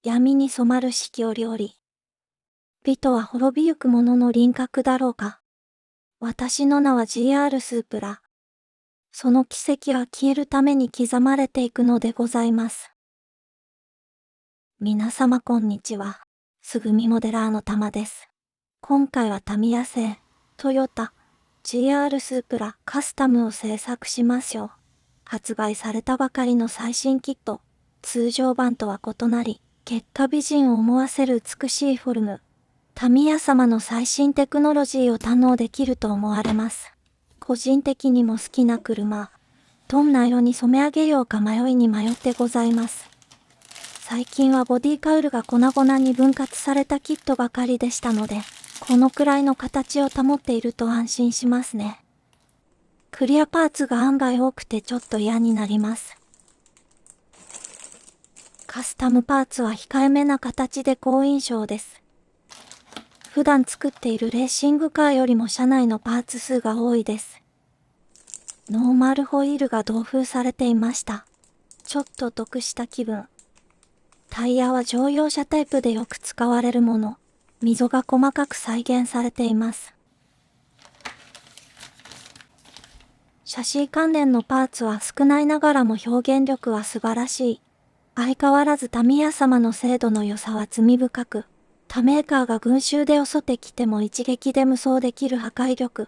闇に染まる四季折々。美とは滅びゆくものの輪郭だろうか。私の名は GR スープラ。その奇跡は消えるために刻まれていくのでございます。皆様こんにちは。すぐみモデラーのたまです。今回はタミヤ製、トヨタ、GR スープラカスタムを製作しますよ。発売されたばかりの最新キット、通常版とは異なり、結果美人を思わせる美しいフォルム、タミヤ様の最新テクノロジーを堪能できると思われます。個人的にも好きな車、どんな色に染め上げようか迷いに迷ってございます。最近はボディカウルが粉々に分割されたキットばかりでしたので、このくらいの形を保っていると安心しますね。クリアパーツが案外多くてちょっと嫌になります。カスタムパーツは控えめな形で好印象です。普段作っているレーシングカーよりも車内のパーツ数が多いです。ノーマルホイールが同封されていました。ちょっと得した気分。タイヤは乗用車タイプでよく使われるもの。溝が細かく再現されています。シャシー関連のパーツは少ないながらも表現力は素晴らしい。相変わらずタミヤ様の精度の良さは罪深く、他メーカーが群衆で襲ってきても一撃で無双できる破壊力。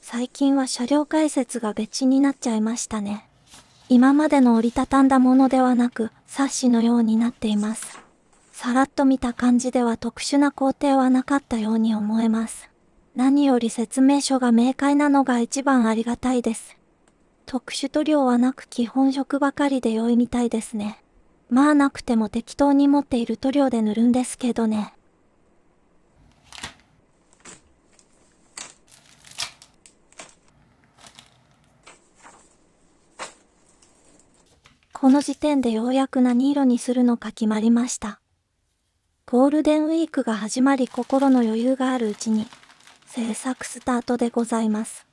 最近は車両解説が別紙になっちゃいましたね。今までの折りたたんだものではなく、冊子のようになっています。さらっと見た感じでは特殊な工程はなかったように思えます。何より説明書が明快なのが一番ありがたいです。特殊塗料はなく基本色ばかりで良いみたいですね。まあなくても適当に持っている塗料で塗るんですけどね。この時点でようやく何色にするのか決まりました。ゴールデンウィークが始まり心の余裕があるうちに、制作スタートでございます。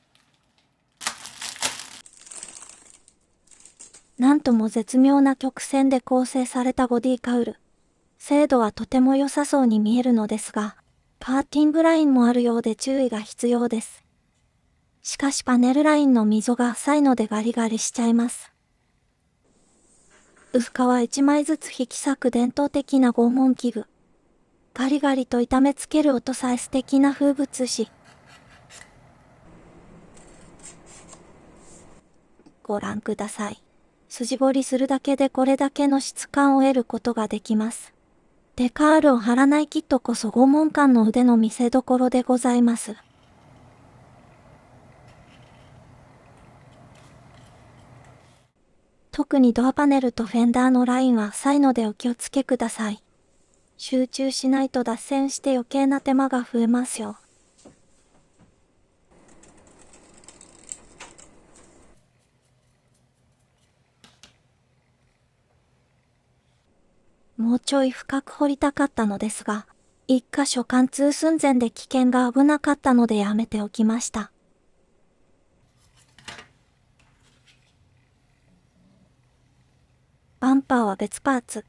なんとも絶妙な曲線で構成されたボディカウル。精度はとても良さそうに見えるのですが、パーティングラインもあるようで注意が必要です。しかしパネルラインの溝が浅いのでガリガリしちゃいます。薄皮1枚ずつ引き裂く伝統的な拷問器具。ガリガリと痛めつける音さえ素敵な風物詩。ご覧ください。筋彫りするだけでこれだけの質感を得ることができます。デカールを貼らないキットこそ拷問感の腕の見せ所でございます。特にドアパネルとフェンダーのラインは浅いのでお気をつけください。集中しないと脱線して余計な手間が増えますよ。もうちょい深く掘りたかったのですが、一箇所貫通寸前で危険が危なかったのでやめておきました。バンパーは別パーツ。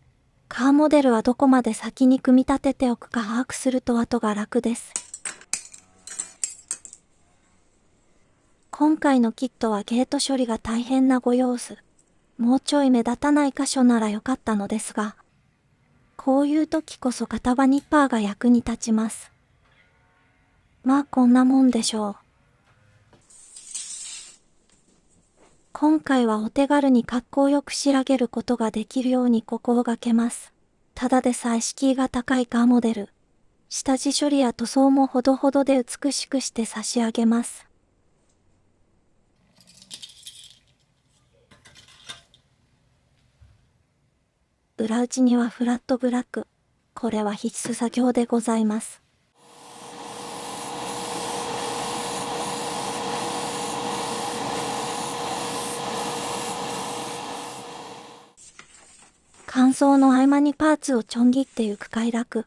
カーモデルはどこまで先に組み立てておくか把握すると後が楽です。今回のキットはゲート処理が大変なご様子。もうちょい目立たない箇所ならよかったのですが、こういう時こそ型場ニッパーが役に立ちます。まあこんなもんでしょう。今回はお手軽に格好よく仕上げることができるように心がけます。ただでさえ敷居が高いカーモデル。下地処理や塗装もほどほどで美しくして差し上げます。裏打ちにはフラットブラック。これは必須作業でございます。乾燥の合間にパーツをちょん切ってゆく快楽。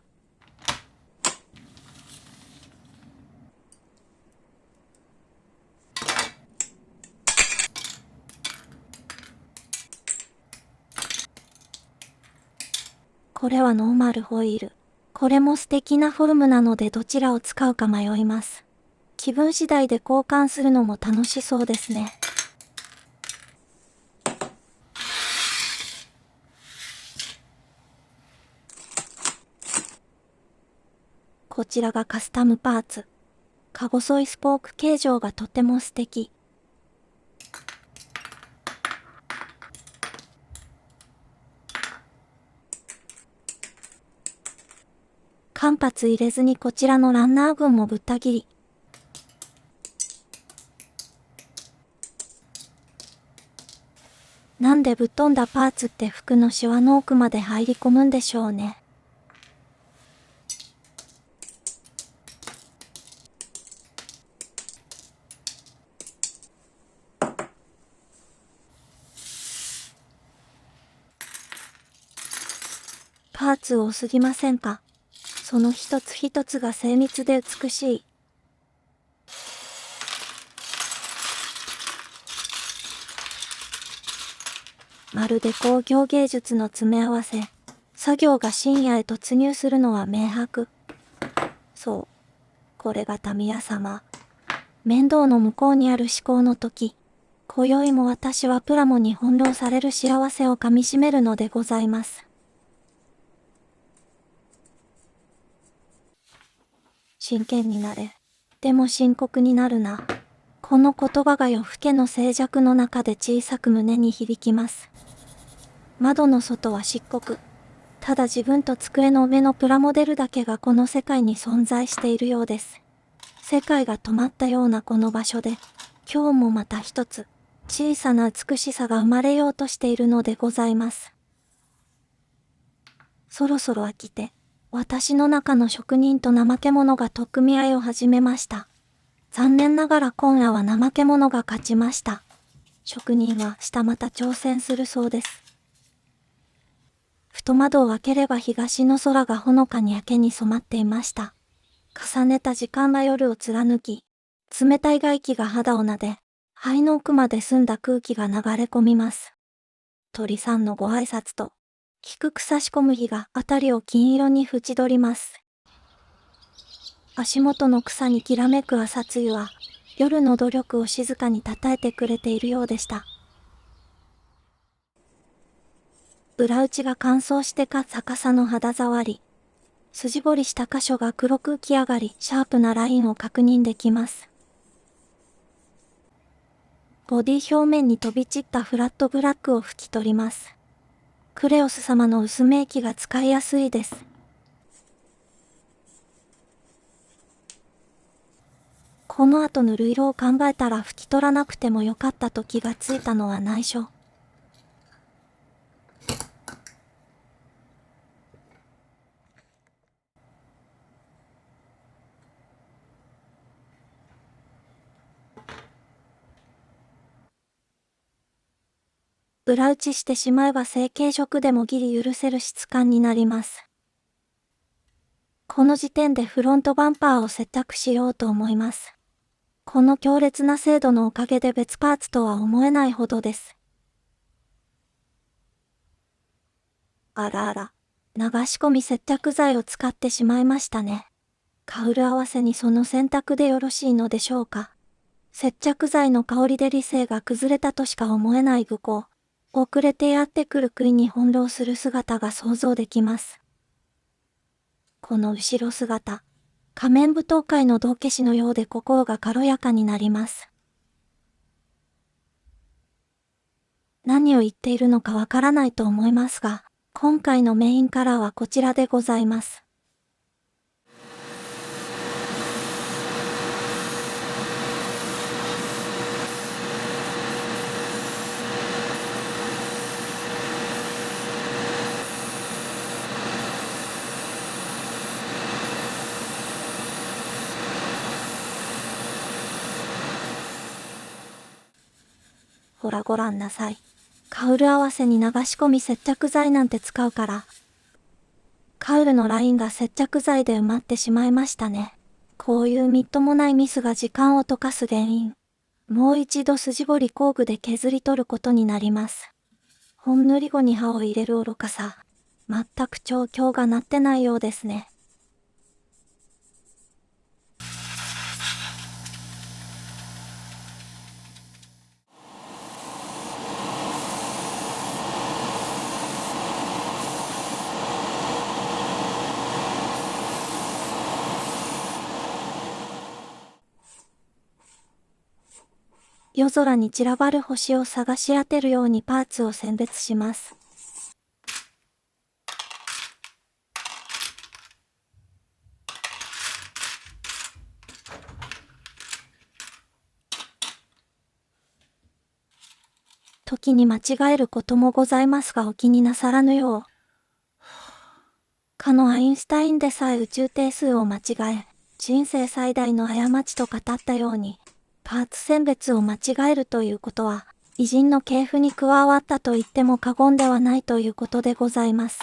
これはノーマルホイール。これも素敵なフォルムなのでどちらを使うか迷います。気分次第で交換するのも楽しそうですね。こちらがカスタムパーツ。か細いスポーク形状がとても素敵。間髪入れずにこちらのランナー群もぶった切り。なんでぶっ飛んだパーツって服のシワの奥まで入り込むんでしょうね。パーツ多すぎませんか？その一つ一つが精密で美しい。まるで工業芸術の詰め合わせ。作業が深夜へ突入するのは明白。そう。これがタミヤ様。面倒の向こうにある思考の時。今宵も私はプラモに翻弄される幸せをかみしめるのでございます。真剣になれ。でも深刻になるな。この言葉が夜更けの静寂の中で小さく胸に響きます。窓の外は漆黒。ただ自分と机の上のプラモデルだけがこの世界に存在しているようです。世界が止まったようなこの場所で、今日もまた一つ、小さな美しさが生まれようとしているのでございます。そろそろ飽きて、私の中の職人と怠け者が取っ組み合いを始めました。残念ながら今夜は怠け者が勝ちました。職人は明日また挑戦するそうです。ふと窓を開ければ東の空がほのかに明けに染まっていました。重ねた時間が夜を貫き、冷たい外気が肌を撫で、肺の奥まで澄んだ空気が流れ込みます。鳥さんのご挨拶と、低く差し込む日が辺りを金色に縁取ります。足元の草にきらめく朝露は、夜の努力を静かに称えてくれているようでした。裏打ちが乾燥してか逆さの肌触り。筋彫りした箇所が黒く浮き上がり、シャープなラインを確認できます。ボディ表面に飛び散ったフラットブラックを拭き取ります。クレオス様の薄め液が使いやすいです。この後塗る色を考えたら拭き取らなくてもよかったと気がついたのは内緒。裏打ちしてしまえば成型色でもギリ許せる質感になります。この時点でフロントバンパーを接着しようと思います。この強烈な精度のおかげで別パーツとは思えないほどです。あらあら、流し込み接着剤を使ってしまいましたね。カウル合わせにその選択でよろしいのでしょうか。接着剤の香りで理性が崩れたとしか思えない愚行。遅れてやってくる杭に翻弄する姿が想像できます。この後ろ姿、仮面舞踏会の道化師のようで心が軽やかになります。何を言っているのかわからないと思いますが、今回のメインカラーはこちらでございます。ほらご覧なさい。カウル合わせに流し込み接着剤なんて使うから。カウルのラインが接着剤で埋まってしまいましたね。こういうみっともないミスが時間を溶かす原因。もう一度筋彫り工具で削り取ることになります。本塗り後に刃を入れる愚かさ。全く調教がなってないようですね。夜空に散らばる星を探し当てるようにパーツを選別します。時に間違えることもございますがお気になさらぬよう。かのアインシュタインでさえ宇宙定数を間違え、人生最大の過ちと語ったように、パーツ選別を間違えるということは、偉人の系譜に加わったと言っても過言ではないということでございます。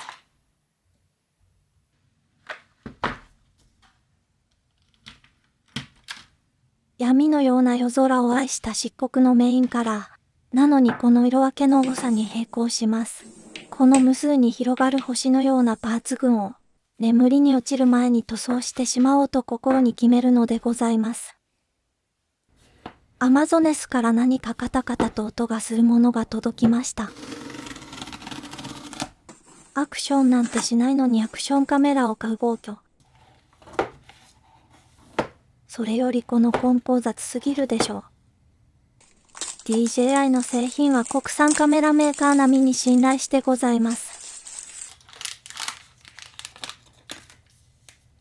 闇のような夜空を愛した漆黒のメインカラー。なのにこの色分けの多さに並行します。この無数に広がる星のようなパーツ群を、眠りに落ちる前に塗装してしまおうと心に決めるのでございます。アマゾネスから何かカタカタと音がするものが届きました。アクションなんてしないのにアクションカメラを買う暴挙。それよりこの梱包雑すぎるでしょう。DJI の製品は国産カメラメーカー並みに信頼してございます。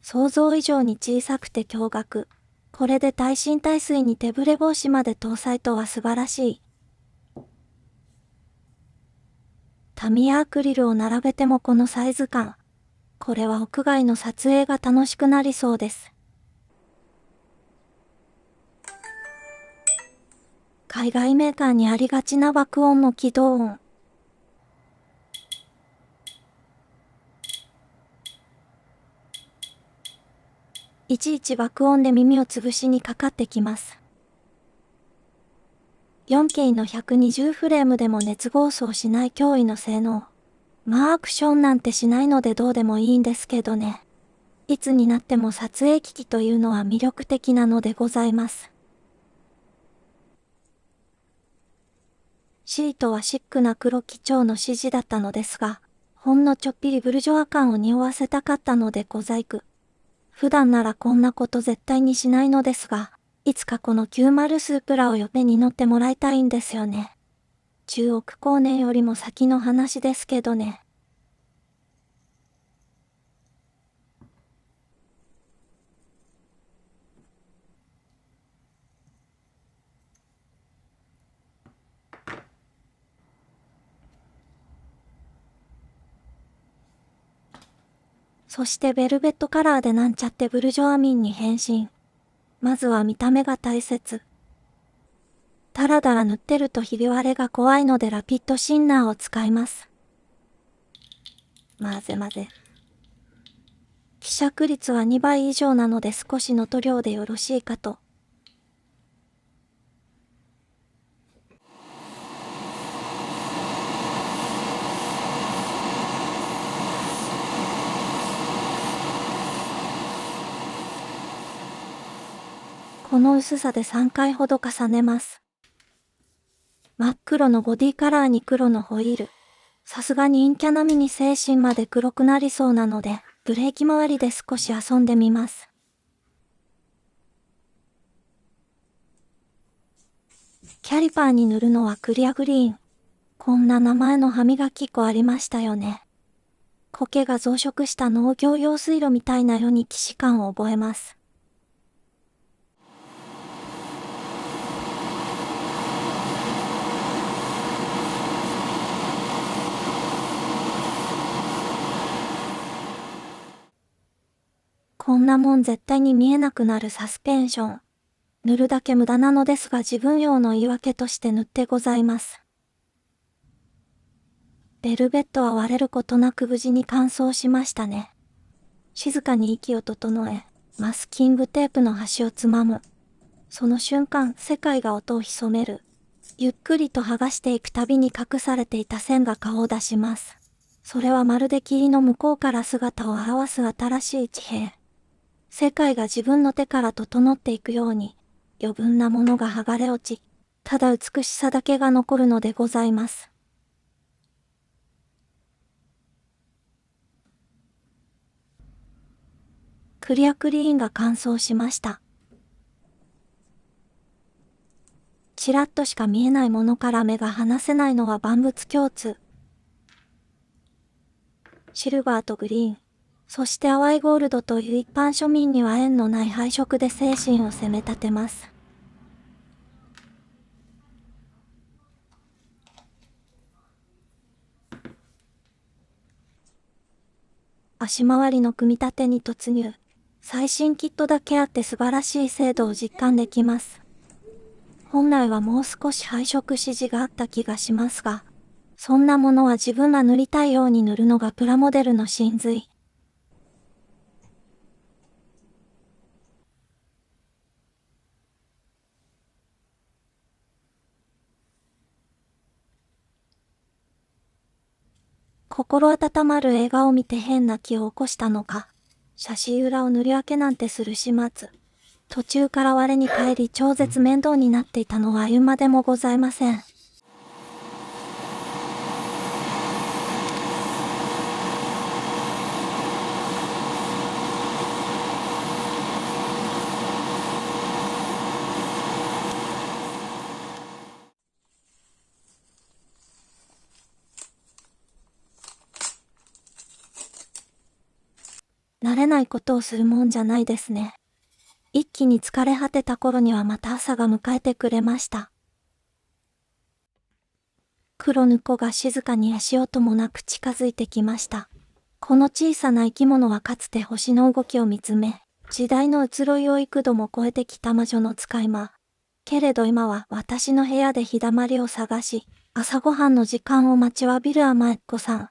想像以上に小さくて驚愕。これで耐震耐水に手ぶれ防止まで搭載とは素晴らしい。タミヤアクリルを並べてもこのサイズ感。これは屋外の撮影が楽しくなりそうです。海外メーカーにありがちな爆音も起動音。いちいち爆音で耳を潰しにかかってきます。4K の120フレームでも熱暴走しない驚異の性能。まあアクションなんてしないのでどうでもいいんですけどね。いつになっても撮影機器というのは魅力的なのでございます。シートはシックな黒基調の指示だったのですが、ほんのちょっぴりブルジョア感を匂わせたかったのでご細工。普段ならこんなこと絶対にしないのですが、いつかこの90スープラを嫁に乗ってもらいたいんですよね。10億光年よりも先の話ですけどね。そしてベルベットカラーでなんちゃってブルジョア民に変身。まずは見た目が大切。ダラダラ塗ってるとひび割れが怖いのでラピッドシンナーを使います。混ぜ混ぜ。希釈率は2倍以上なので少しの塗料でよろしいかと。この薄さで3回ほど重ねます。真っ黒のボディカラーに黒のホイール。さすがに陰キャ並みに精神まで黒くなりそうなので、ブレーキ周りで少し遊んでみます。キャリパーに塗るのはクリアグリーン。こんな名前の歯磨き粉ありましたよね。苔が増殖した農業用水路みたいな世に既視感を覚えます。こんなもん絶対に見えなくなるサスペンション。塗るだけ無駄なのですが自分用の言い訳として塗ってございます。ベルベットは割れることなく無事に乾燥しましたね。静かに息を整え、マスキングテープの端をつまむ。その瞬間、世界が音を潜める。ゆっくりと剥がしていくたびに隠されていた線が顔を出します。それはまるで霧の向こうから姿を現す新しい地平。世界が自分の手から整っていくように、余分なものが剥がれ落ち、ただ美しさだけが残るのでございます。クリアクリーンが乾燥しました。ちらっとしか見えないものから目が離せないのは万物共通。シルバーとグリーン、そして淡いゴールドという一般庶民には縁のない配色で精神を責め立てます。足回りの組み立てに突入。最新キットだけあって素晴らしい精度を実感できます。本来はもう少し配色指示があった気がしますが、そんなものは自分が塗りたいように塗るのがプラモデルの真髄。心温まる映画を見て変な気を起こしたのか、写真裏を塗り分けなんてする始末。途中から我に返り超絶面倒になっていたのは言うまでもございません。慣れないことをするもんじゃないですね。一気に疲れ果てた頃にはまた朝が迎えてくれました。黒猫が静かに足音もなく近づいてきました。この小さな生き物はかつて星の動きを見つめ、時代の移ろいを幾度も超えてきた魔女の使い魔。けれど今は私の部屋で日だまりを探し、朝ごはんの時間を待ちわびる甘えっ子さん。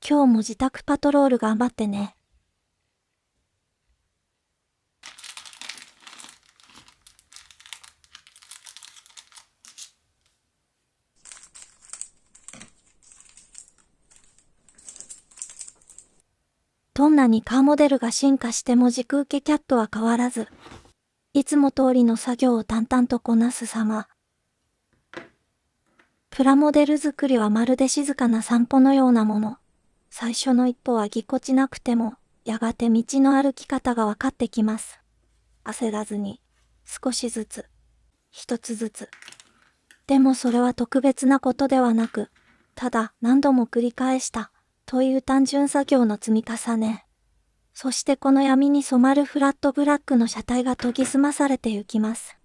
今日も自宅パトロール頑張ってね。どんなにカーモデルが進化しても時空系キャットは変わらず、いつも通りの作業を淡々とこなす様。プラモデル作りはまるで静かな散歩のようなもの。最初の一歩はぎこちなくても、やがて道の歩き方が分かってきます。焦らずに、少しずつ、一つずつ。でもそれは特別なことではなく、ただ何度も繰り返した、という単純作業の積み重ね。そしてこの闇に染まるフラットブラックの車体が研ぎ澄まされてゆきます。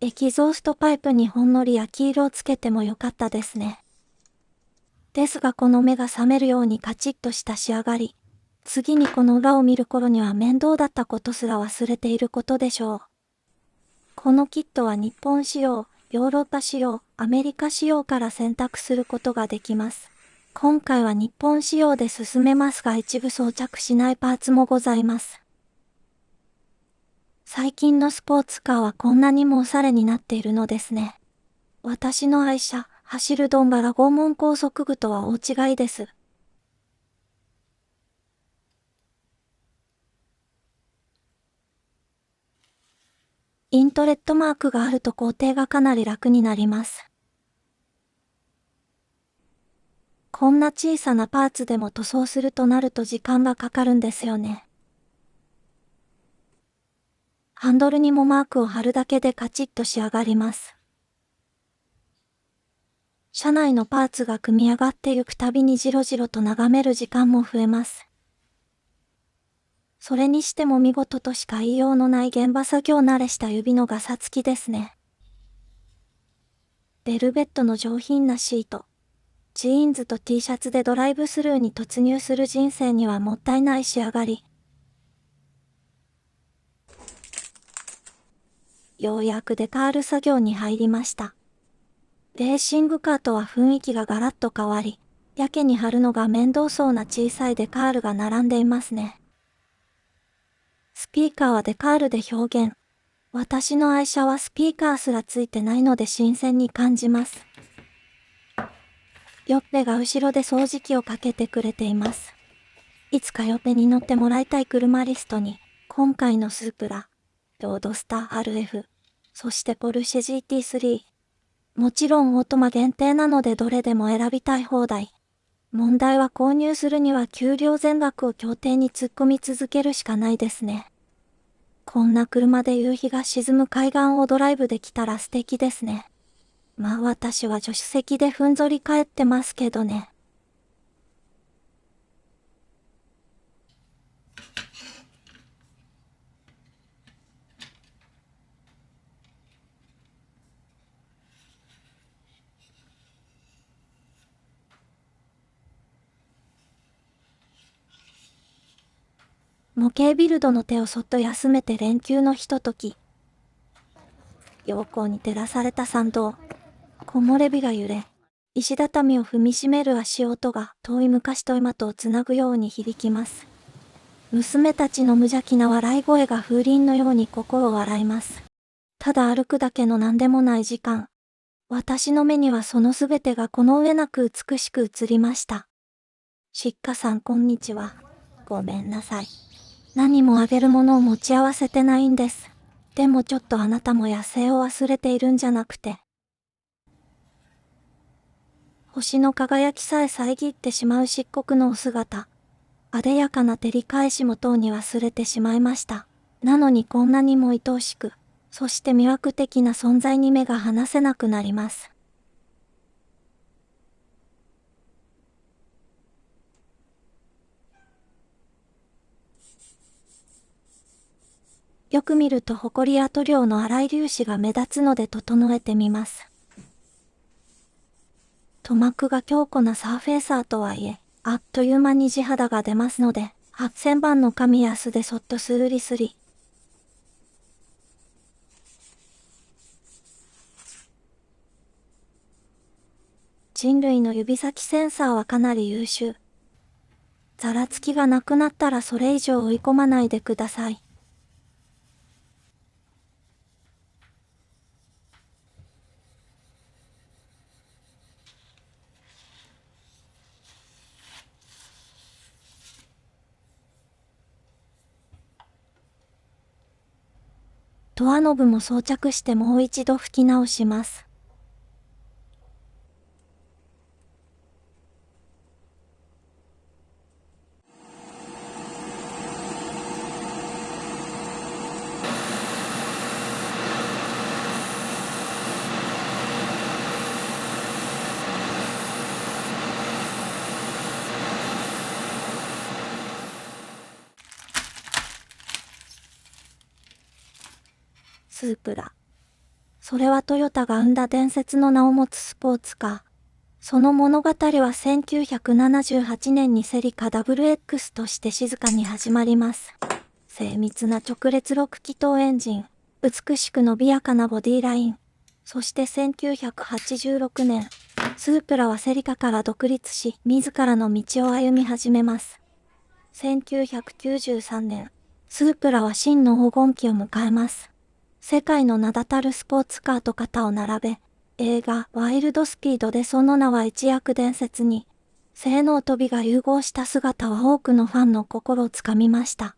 エキゾーストパイプにほんのり焼き色をつけてもよかったですね。ですがこの目が覚めるようにカチッとした仕上がり。次にこの裏を見る頃には面倒だったことすら忘れていることでしょう。このキットは日本仕様、ヨーロッパ仕様、アメリカ仕様から選択することができます。今回は日本仕様で進めますが一部装着しないパーツもございます。最近のスポーツカーはこんなにもおしゃれになっているのですね。私の愛車、走るドンバラ拷問高速具とは大違いです。イントレットマークがあると工程がかなり楽になります。こんな小さなパーツでも塗装するとなると時間がかかるんですよね。ハンドルにもマークを貼るだけでカチッと仕上がります。車内のパーツが組み上がってゆくたびにじろじろと眺める時間も増えます。それにしても見事としか言いようのない現場作業慣れした指のガサつきですね。ベルベットの上品なシート。ジーンズと T シャツでドライブスルーに突入する人生にはもったいない仕上がり。ようやくデカール作業に入りました。レーシングカーとは雰囲気がガラッと変わり、やけに貼るのが面倒そうな小さいデカールが並んでいますね。スピーカーはデカールで表現。私の愛車はスピーカーすらついてないので新鮮に感じます。ヨッペが後ろで掃除機をかけてくれています。いつかヨッペに乗ってもらいたい車リストに、今回のスープラ、ロードスター RF、そしてポルシェ GT3。もちろんオートマ限定なのでどれでも選びたい放題。問題は購入するには給料全額を協定に突っ込み続けるしかないですね。こんな車で夕日が沈む海岸をドライブできたら素敵ですね。まあ私は助手席でふんぞり返ってますけどね。模型ビルドの手をそっと休めて連休のひととき。陽光に照らされた参道。木漏れ日が揺れ、石畳を踏みしめる足音が遠い昔と今とをつなぐように響きます。娘たちの無邪気な笑い声が風鈴のように心を洗います。ただ歩くだけの何でもない時間。私の目にはそのすべてがこの上なく美しく映りました。しっかさんこんにちは。ごめんなさい。何もあげるものを持ち合わせてないんです。でもちょっとあなたも野生を忘れているんじゃなくて。星の輝きさえ遮ってしまう漆黒のお姿。あでやかな照り返しもとうに忘れてしまいました。なのにこんなにも愛おしく、そして魅惑的な存在に目が離せなくなります。よく見ると埃や塗料の粗い粒子が目立つので整えてみます。塗膜が強固なサーフェーサーとはいえ、あっという間に地肌が出ますので、8000番の紙や素でそっとスリスリ。人類の指先センサーはかなり優秀。ざらつきがなくなったらそれ以上追い込まないでください。ドアノブも装着してもう一度吹き直します。スープラ。それはトヨタが生んだ伝説の名を持つスポーツカー。その物語は1978年にセリカ WX として静かに始まります。精密な直列6気筒エンジン、美しく伸びやかなボディライン。そして1986年、スープラはセリカから独立し、自らの道を歩み始めます。1993年、スープラは真の黄金期を迎えます。世界の名だたるスポーツカーと肩を並べ、映画ワイルドスピードでその名は一躍伝説に、性能と美が融合した姿は多くのファンの心をつかみました。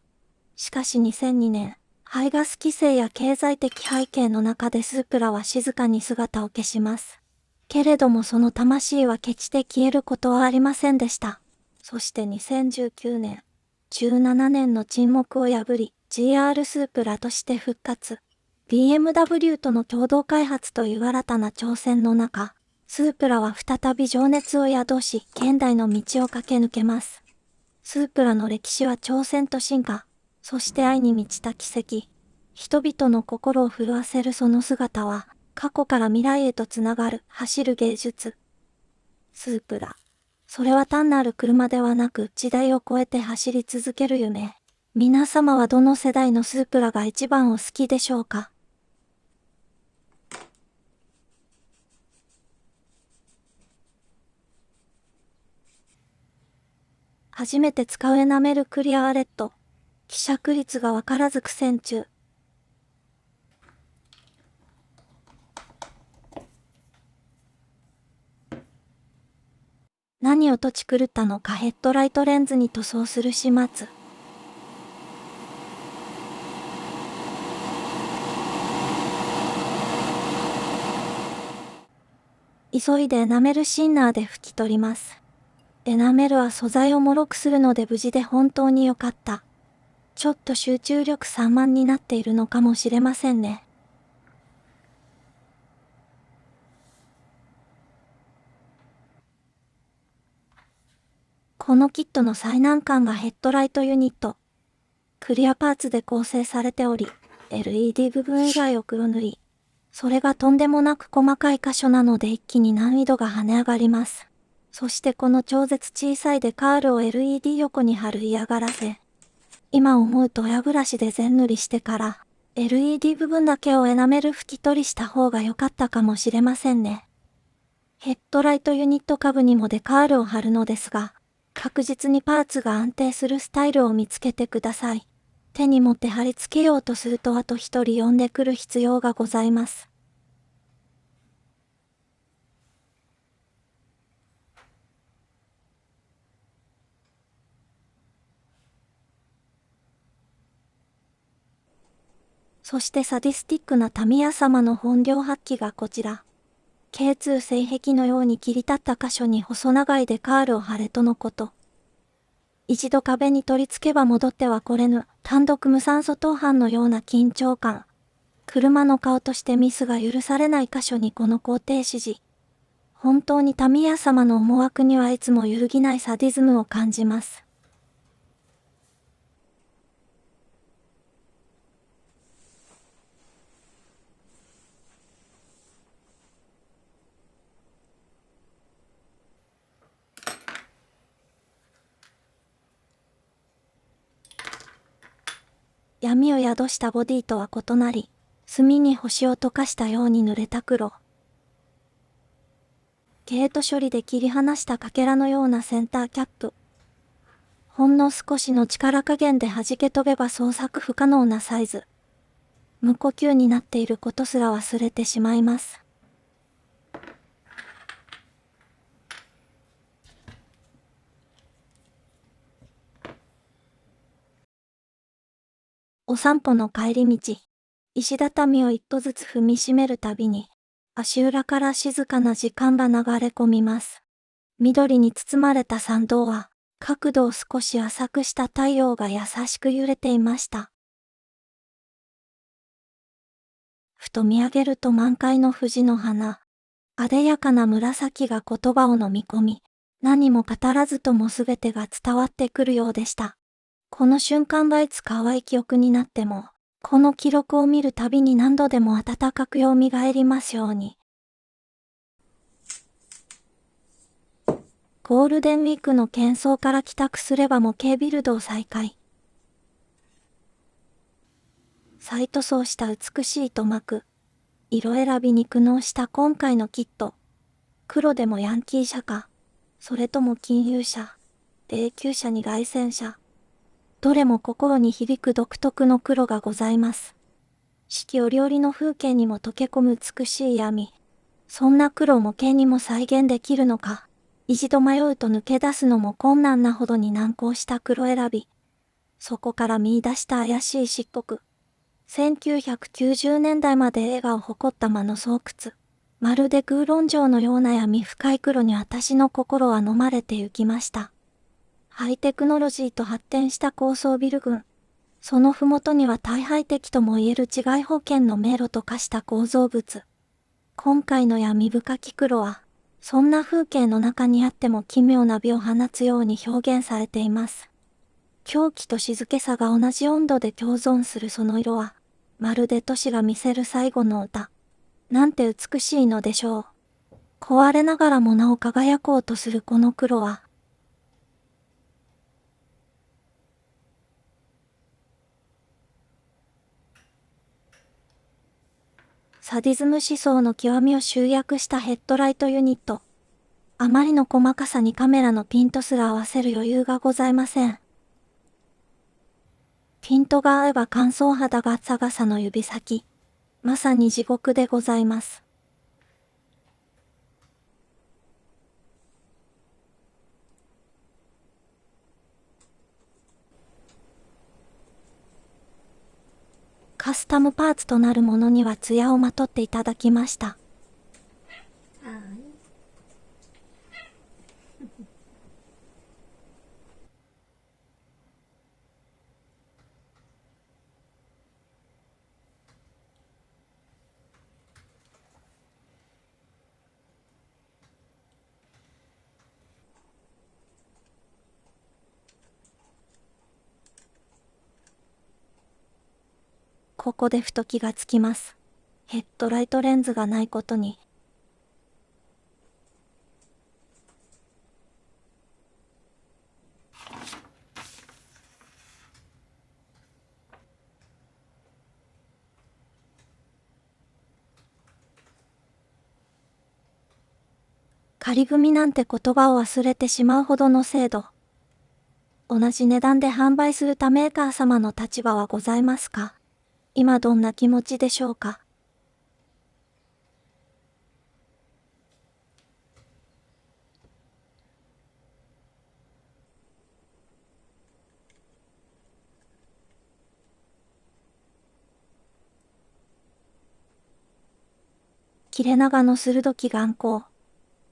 しかし2002年、排ガス規制や経済的背景の中でスープラは静かに姿を消します。けれどもその魂は決して消えることはありませんでした。そして2019年、17年の沈黙を破り、GR スープラとして復活。BMW との共同開発という新たな挑戦の中、スープラは再び情熱を宿し、現代の道を駆け抜けます。スープラの歴史は挑戦と進化、そして愛に満ちた奇跡。人々の心を震わせるその姿は、過去から未来へとつながる、走る芸術。スープラ。それは単なる車ではなく、時代を超えて走り続ける夢。皆様はどの世代のスープラが一番お好きでしょうか？初めて使うエナメルクリアーレット。希釈率がわからず苦戦中。何をとち狂ったのかヘッドライトレンズに塗装する始末。急いでエナメルシンナーで拭き取ります。エナメルは素材を脆くするので無事で本当に良かった。ちょっと集中力散漫になっているのかもしれませんね。このキットの最難関がヘッドライトユニット。クリアパーツで構成されており、LED 部分以外を黒塗り。それがとんでもなく細かい箇所なので一気に難易度が跳ね上がります。そしてこの超絶小さいデカールを LED 横に貼る嫌がらせ。今思うと親ブラシで全塗りしてから、LED 部分だけをエナメル拭き取りした方が良かったかもしれませんね。ヘッドライトユニット下部にもデカールを貼るのですが、確実にパーツが安定するスタイルを見つけてください。手に持って貼り付けようとするとあと一人呼んでくる必要がございます。そしてサディスティックなタミヤ様の本領発揮がこちら。K2 性壁のように切り立った箇所に細長いデカールを貼れとのこと。一度壁に取り付けば戻ってはこれぬ、単独無酸素投犯のような緊張感。車の顔としてミスが許されない箇所にこの工程指示。本当にタミヤ様の思惑にはいつも揺るぎないサディズムを感じます。闇を宿したボディとは異なり、墨に星を溶かしたように濡れた黒。ゲート処理で切り離したかけらのようなセンターキャップ。ほんの少しの力加減で弾け飛べば捜索不可能なサイズ。無呼吸になっていることすら忘れてしまいます。お散歩の帰り道、石畳を一歩ずつ踏みしめるたびに、足裏から静かな時間が流れ込みます。緑に包まれた参道は、角度を少し浅くした太陽が優しく揺れていました。ふと見上げると満開の藤の花、あでやかな紫が言葉を飲み込み、何も語らずともすべてが伝わってくるようでした。この瞬間がいつか淡い記憶になっても、この記録を見るたびに何度でも温かく蘇りますように。ゴールデンウィークの喧騒から帰宅すれば模型ビルドを再開。再塗装した美しい糸幕。色選びに苦悩した今回のキット。黒でもヤンキー車か、それとも金融車、霊柩車に凱旋車。どれも心に響く独特の黒がございます。四季折々の風景にも溶け込む美しい闇。そんな黒を模型にも再現できるのか。一度迷うと抜け出すのも困難なほどに難航した黒選び。そこから見出した怪しい漆黒。1990年代まで映画を誇った魔の巣窟。まるで空論城のような闇深い黒に私の心は飲まれて行きました。ハイテクノロジーと発展した高層ビル群。そのふもとには大敗的とも言える治外保険の迷路と化した構造物。今回の闇深き黒は、そんな風景の中にあっても奇妙な美を放つように表現されています。狂気と静けさが同じ温度で共存するその色は、まるで都市が見せる最後の歌。なんて美しいのでしょう。壊れながらもなお輝こうとするこの黒は、サディズム思想の極みを集約したヘッドライトユニット。あまりの細かさにカメラのピントすら合わせる余裕がございません。ピントが合えば乾燥肌ガッサガサの指先。まさに地獄でございます。カスタムパーツとなるものには艶をまとっていただきました。ここでふと気がつきます。ヘッドライトレンズがないことに。仮組なんて言葉を忘れてしまうほどの精度。同じ値段で販売する他メーカー様の立場はございますか？今どんな気持ちでしょうか？切れ長の鋭き眼光。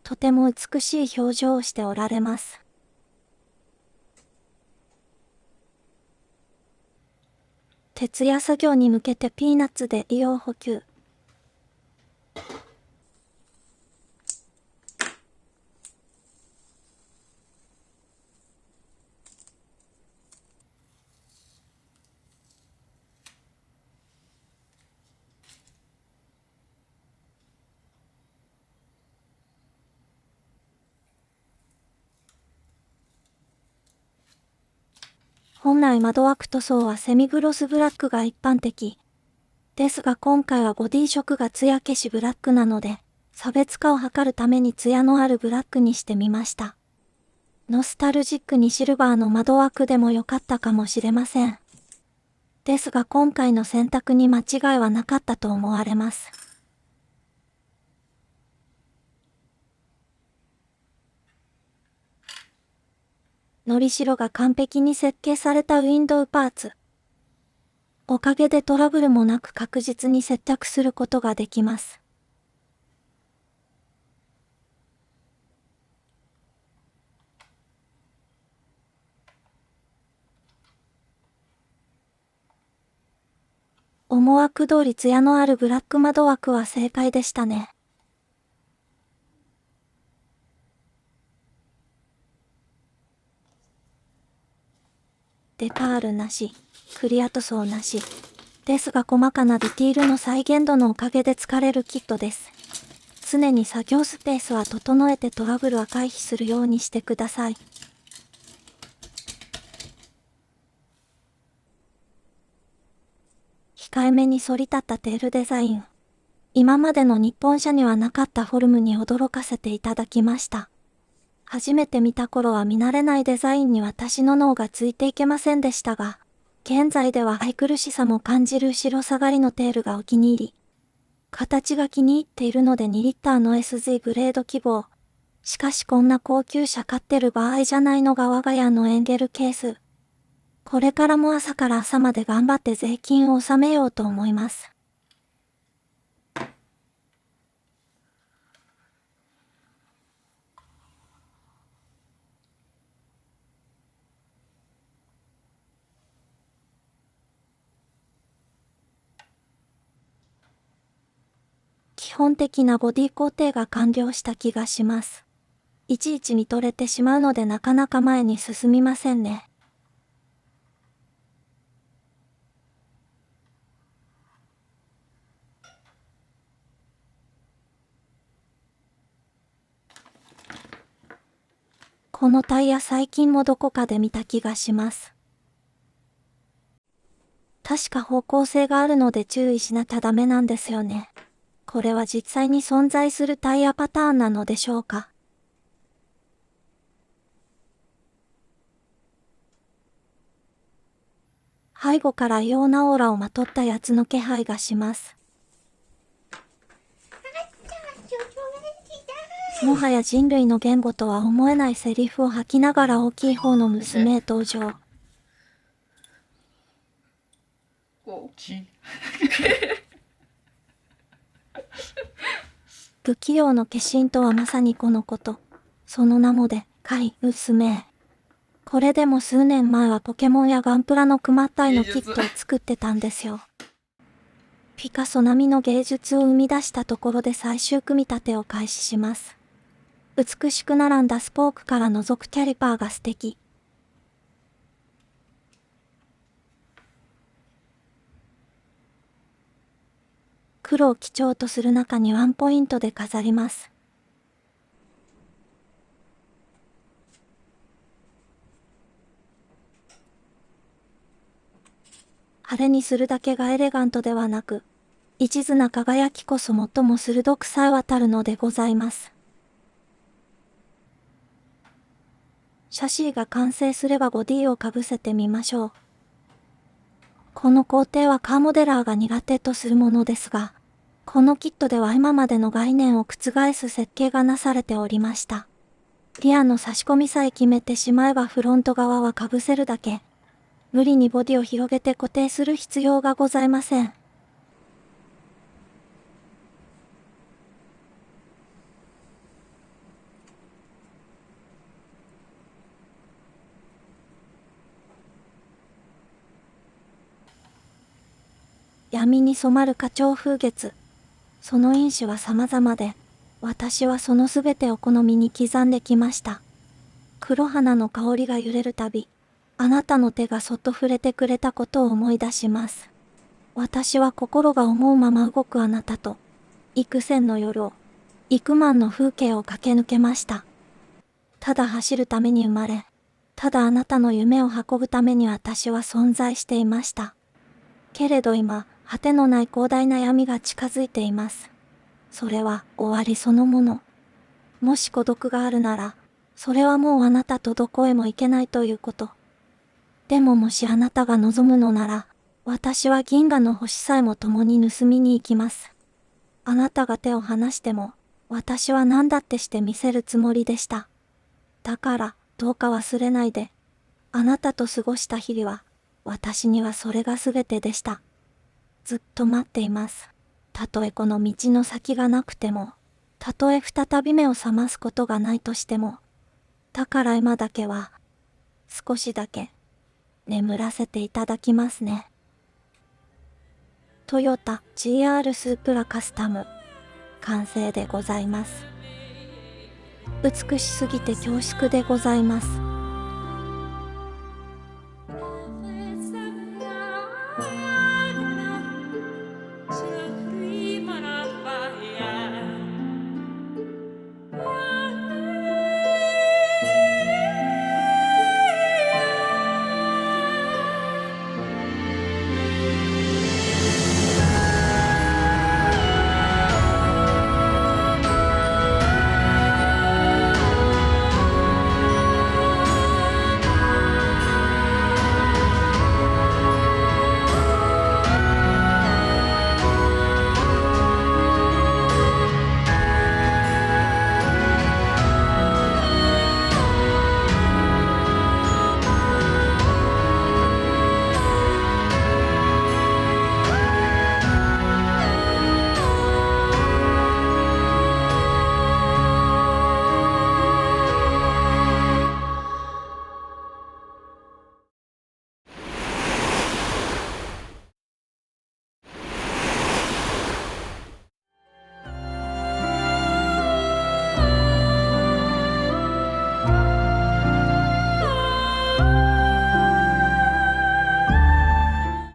とても美しい表情をしておられます。徹夜作業に向けてピーナッツで栄養補給。本来窓枠塗装はセミグロスブラックが一般的。ですが今回はボディ色が艶消しブラックなので、差別化を図るために艶のあるブラックにしてみました。ノスタルジックにシルバーの窓枠でも良かったかもしれません。ですが今回の選択に間違いはなかったと思われます。のりしろが完璧に設計されたウィンドウパーツ。おかげでトラブルもなく確実に接着することができます。思惑通り艶のあるブラック窓枠は正解でしたね。デパールなし、クリア塗装なし。ですが細かなディティールの再現度のおかげで疲れるキットです。常に作業スペースは整えてトラブルは回避するようにしてください。控えめに反り立ったテールデザイン。今までの日本車にはなかったフォルムに驚かせていただきました。初めて見た頃は見慣れないデザインに私の脳がついていけませんでしたが、現在では愛くるしさも感じる後ろ下がりのテールがお気に入り。形が気に入っているので2リッターの SZ グレード希望。しかしこんな高級車買ってる場合じゃないのが我が家のエンゲルケース。これからも朝から朝まで頑張って税金を納めようと思います。基本的なボディ工程が完了した気がします。いちいち見とれてしまうのでなかなか前に進みませんね。このタイヤ最近もどこかで見た気がします。確か方向性があるので注意しなきゃダメなんですよね。これは実際に存在するタイヤパターンなのでしょうか。背後から異様なオーラをまとったやつの気配がします。もはや人類の言語とは思えないセリフを吐きながら大きい方の娘へ登場。不器用の化身とはまさにこのこと。その名もでかい娘。これでも数年前はポケモンやガンプラのクマ体のキットを作ってたんですよ。ピカソ並みの芸術を生み出したところで最終組み立てを開始します。美しく並んだスポークから覗くキャリパーが素敵。黒を基調とする中にワンポイントで飾ります。派手にするだけがエレガントではなく、一途な輝きこそ最も鋭くさえ渡るのでございます。シャシーが完成すればボディをかぶせてみましょう。この工程はカーモデラーが苦手とするものですが、このキットでは今までの概念を覆す設計がなされておりました。リアの差し込みさえ決めてしまえばフロント側はかぶせるだけ。無理にボディを広げて固定する必要がございません。闇に染まる花鳥風月。その因子は様々で、私はそのすべてを好みに刻んできました。黒花の香りが揺れるたび、あなたの手がそっと触れてくれたことを思い出します。私は心が思うまま動くあなたと、幾千の夜を、幾万の風景を駆け抜けました。ただ走るために生まれ、ただあなたの夢を運ぶために私は存在していました。けれど今、果てのない広大な闇が近づいています。それは終わりそのもの。もし孤独があるなら、それはもうあなたとどこへも行けないということ。でももしあなたが望むのなら、私は銀河の星さえも共に盗みに行きます。あなたが手を離しても、私は何だってしてみせるつもりでした。だから、どうか忘れないで。あなたと過ごした日々は、私にはそれが全てでした。ずっと待っています。たとえこの道の先がなくても、たとえ再び目を覚ますことがないとしても、だから今だけは、少しだけ、眠らせていただきますね。トヨタ GR スープラカスタム、完成でございます。美しすぎて恐縮でございます。